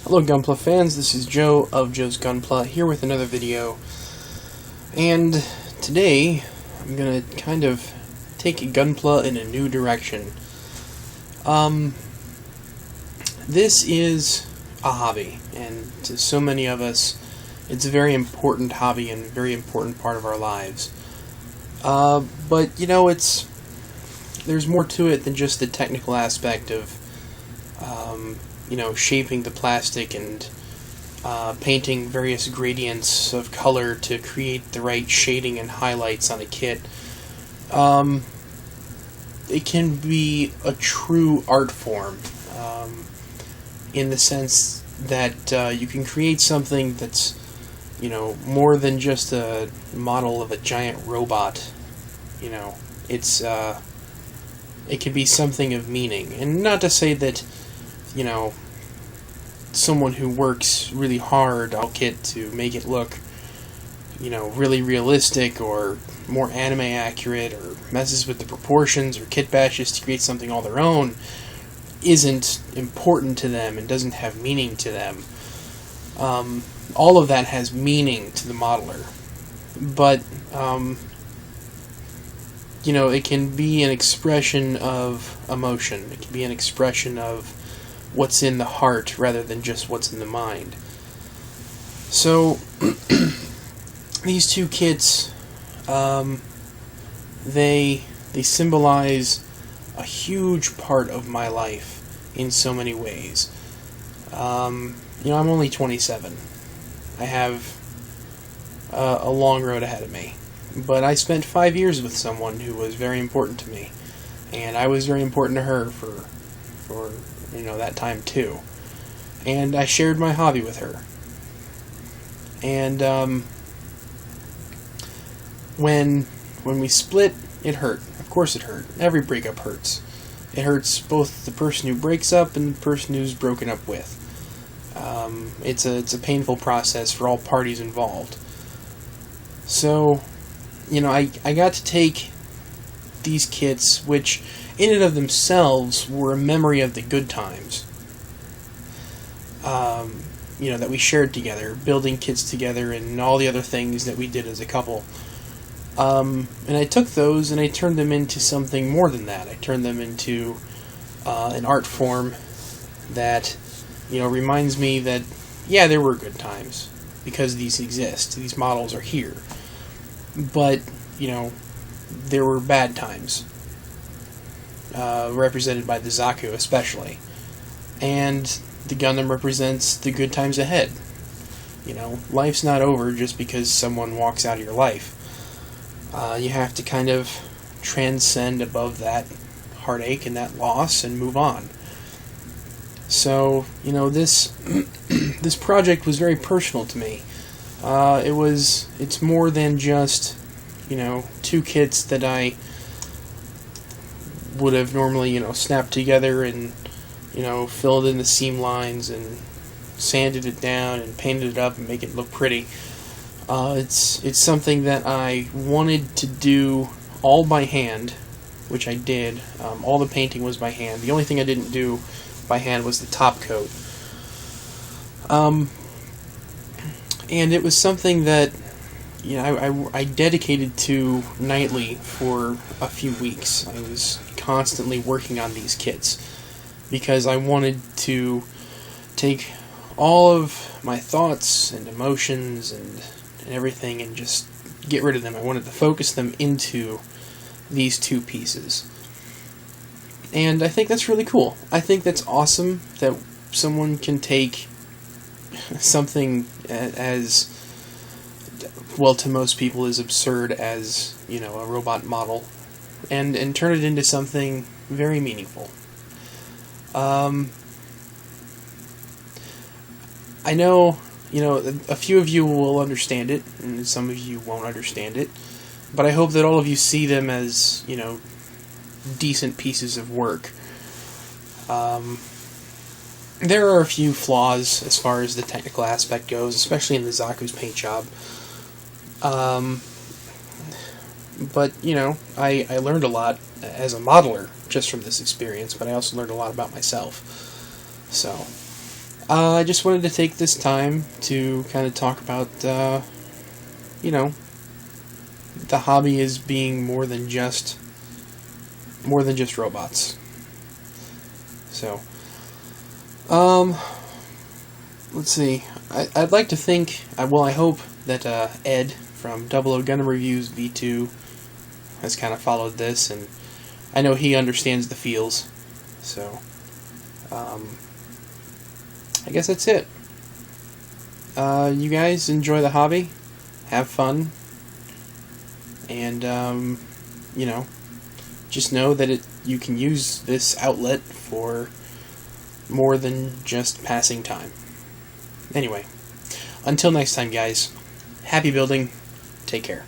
Hello Gunpla fans, this is Joe of JoesGunpla here with another video, and today I'm going to kind of take Gunpla in a new direction. This is a hobby, and to so many of us it's a very important hobby and a very important part of our lives. But you know, there's more to it than just the technical aspect of shaping the plastic and painting various gradients of color to create the right shading and highlights on a kit. It can be a true art form, in the sense that you can create something that's, more than just a model of a giant robot. It can be something of meaning, and not to say that, someone who works really hard on a kit to make it look, really realistic or more anime accurate, or messes with the proportions or kit bashes to create something all their own, isn't important to them and doesn't have meaning to them. All of that has meaning to the modeler, but it can be an expression of emotion. It can be an expression of what's in the heart rather than just what's in the mind. So these two kits, they symbolize a huge part of my life in so many ways. I'm only 27. I have a long road ahead of me. But I spent 5 years with someone who was very important to me, and I was very important to her for that time too. And I shared my hobby with her. And when we split, it hurt. Of course it hurt. Every breakup hurts. It hurts both the person who breaks up and the person who's broken up with. It's a painful process for all parties involved. So, I got to take these kits, which in and of themselves were a memory of the good times, that we shared together, building kits together and all the other things that we did as a couple. And I took those and I turned them into something more than that. I turned them into an art form that, reminds me that, yeah, there were good times, because these exist. These models are here. But, there were bad times, represented by the Zaku especially. And the Gundam represents the good times ahead. Life's not over just because someone walks out of your life. You have to kind of transcend above that heartache and that loss and move on. So, this this project was very personal to me. It's more than just, two kits that I would have normally, snapped together and, filled in the seam lines and sanded it down and painted it up and make it look pretty. It's something that I wanted to do all by hand, which I did. All the painting was by hand. The only thing I didn't do by hand was the top coat. And it was something that, I dedicated to nightly for a few weeks. I was constantly working on these kits because I wanted to take all of my thoughts and emotions and everything and just get rid of them. I wanted to focus them into these two pieces. And I think that's really cool. I think that's awesome that someone can take something as, well, to most people as absurd as, a robot model, and turn it into something very meaningful. I know, a few of you will understand it, and some of you won't understand it, but I hope that all of you see them as, decent pieces of work. There are a few flaws as far as the technical aspect goes, especially in the Zaku's paint job. But, I learned a lot as a modeler just from this experience, but I also learned a lot about myself. So, I just wanted to take this time to kind of talk about, you know, the hobby as being more than just robots. So, let's see. I'd like to think, well, I hope that Ed from Double O Gundam Reviews V2 has kind of followed this, and I know he understands the feels. So, I guess that's it. You guys enjoy the hobby, have fun, and just know that you can use this outlet for more than just passing time. Anyway, until next time, guys, happy building, take care.